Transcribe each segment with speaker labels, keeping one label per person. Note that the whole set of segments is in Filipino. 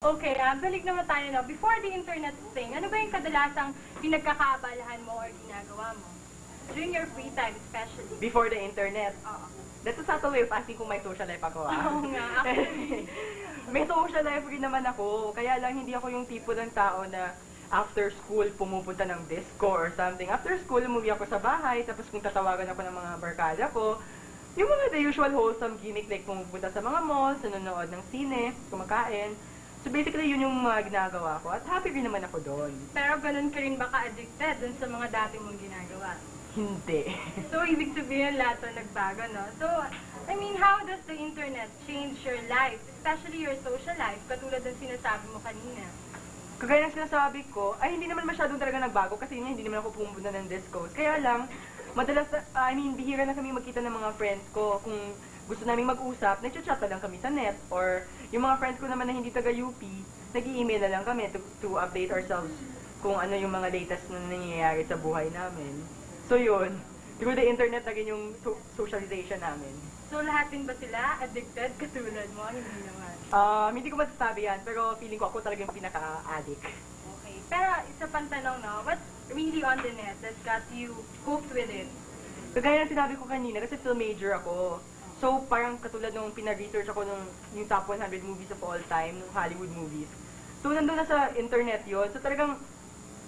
Speaker 1: Okay, balik naman tayo, no? Before the internet thing, ano ba yung kadalasang pinagkakaabalahan mo or ginagawa mo? During your free time, especially.
Speaker 2: Before the internet.
Speaker 1: Oo.
Speaker 2: That's a subtle way of asking kung may social life ako.
Speaker 1: Oo nga, actually.
Speaker 2: May social life rin naman ako. Kaya lang hindi ako yung tipo ng tao na after school pumupunta ng disco or something. After school, umuwi ako sa bahay. Tapos kung tatawagan ako ng mga barkada ko, yung mga the usual wholesome gimmick like pumupunta sa mga malls, nanonood ng sine, kumakain. So basically, yun yung mga ginagawa ko. At happy rin naman ako doon.
Speaker 1: Pero ganun ka rin ba ka-addicted dun sa mga dati mong ginagawa?
Speaker 2: Hindi.
Speaker 1: So, ibig sabihin lahat to nagbago, no? So, I mean, how does the internet change your life, especially your social life, katulad ng sinasabi mo kanina?
Speaker 2: Kagaya ng sinasabi ko, ay hindi naman masyadong talaga nagbago kasi yun, hindi naman ako pumunta ng discos. Kaya lang, madalas, bihira na kami magkita ng mga friends ko. Kung gusto naming mag-usap, nag-chat na lang kami sa net. Or yung mga friends ko naman na hindi taga-UP, nag-i-email na lang kami to update ourselves kung ano yung mga latest na nangyayari sa buhay namin. So yun, through the internet naging yung socialization namin.
Speaker 1: So, lahat din ba sila addicted katulad mo? Hindi naman.
Speaker 2: Hindi ko masasabi yan, pero feeling ko ako talaga yung pinaka-addict.
Speaker 1: Okay. Pero, isa pang tanong, no? What's really on the net that got you hooked with it?
Speaker 2: Kagaya ng sinabi ko kanina, kasi film major ako. So, parang katulad nung pina-research ako nung yung top 100 movies of all time, nung Hollywood movies. So, nandun na sa internet yon. So, talagang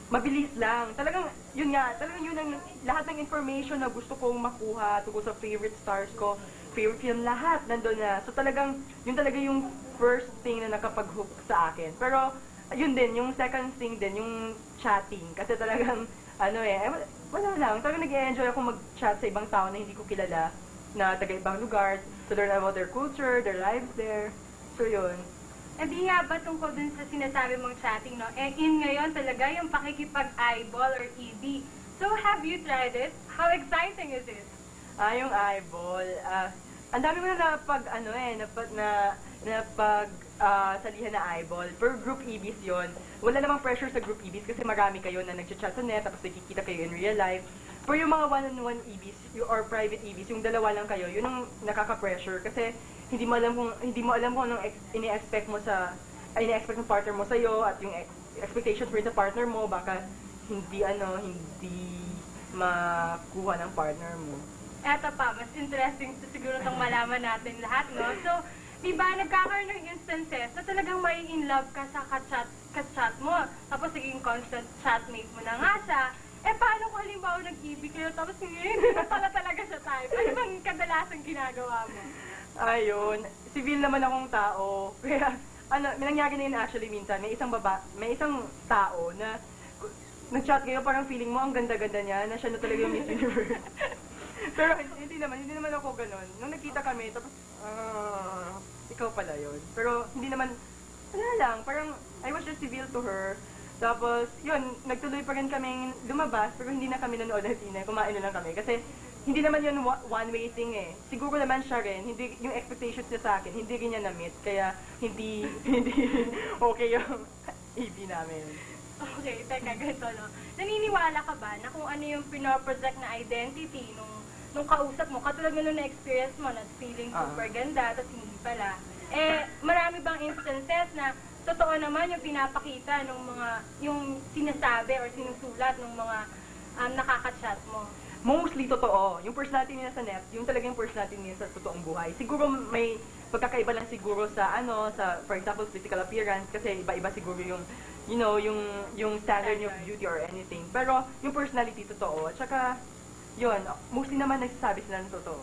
Speaker 2: mabilis lang. Talagang, yun nga, talagang yun ang lahat ng information na gusto kong makuha tungkol sa favorite stars ko, favorite film, lahat nandun na. So talagang, yun talaga yung first thing na nakapag-hook sa akin. Pero, yun din, yung second thing din, yung chatting. Kasi talagang, wala lang. Talagang nag-enjoy ako mag-chat sa ibang tao na hindi ko kilala, na taga-ibang lugar, to learn about their culture, their lives there. So yun.
Speaker 1: Hindi nga ba tungkol dun sa sinasabi mong chatting, no? Eh, in ngayon talaga yung pakikipag-eyeball or EB. So, have you tried it? How exciting is it?
Speaker 2: Yung eyeball. Ang dami mo na salihan na eyeball. Per group EBs yon. Wala namang pressure sa group EBs kasi marami kayo na nagchat sa net tapos nakikita kayo in real life. Pero yung mga one-on-one EBs or private EBs, yung dalawa lang kayo, yun ang nakaka-pressure kasi hindi mo alam kung anong ini-expect ng partner mo sa'yo at yung expectations mo sa partner mo, baka hindi makuha ng partner mo.
Speaker 1: Eto pa, mas interesting siguro itong malaman natin lahat, no? So, di ba, nagkakaroon ng instances na talagang may in love ka sa ka-chat mo, tapos naging constant chatmate mo na nga siya. Eh, paano kung halimbawa nag-ibig kayo, tapos hindi na pala talaga siya type? Ano bang kadalasang ginagawa mo?
Speaker 2: Ayun, civil naman akong tao. Kaya, may nangyari na yun actually minsan. May isang tao na nag-chat kayo, parang feeling mo ang ganda-ganda niya, na siya na talaga yung Miss Universe. Pero hindi naman ako ganun. Nung nakita kami, tapos, ikaw pala yun. Pero hindi naman, wala lang, parang I was just civil to her. Tapos, yun, nagtuloy pa rin kaming lumabas, pero hindi na kami nanood ng sine, kumain na lang kami. Kasi, hindi naman yun one-way thing eh. Siguro naman siya rin, hindi, yung expectations niya sa akin, hindi rin niya na-meet, kaya hindi okay yung EB namin.
Speaker 1: Okay, teka, ganito, no? Naniniwala ka ba na kung ano yung pinoproject na identity nung kausap mo, katulad mo nung na-experience mo, na feeling super ganda, tapos hindi pala. Eh, marami bang instances na totoo naman yung pinapakita yung sinasabi or sinusulat ng mga nakaka-chat mo?
Speaker 2: Mostly totoo. Yung personality nila sa net, yung talagang personality nila sa totoong buhay. Siguro may pagkakaiba lang siguro sa for example, physical appearance, kasi iba-iba siguro yung, yung standard of beauty or anything. Pero yung personality totoo. At saka, yun, mostly naman nagsasabi sila ng totoo.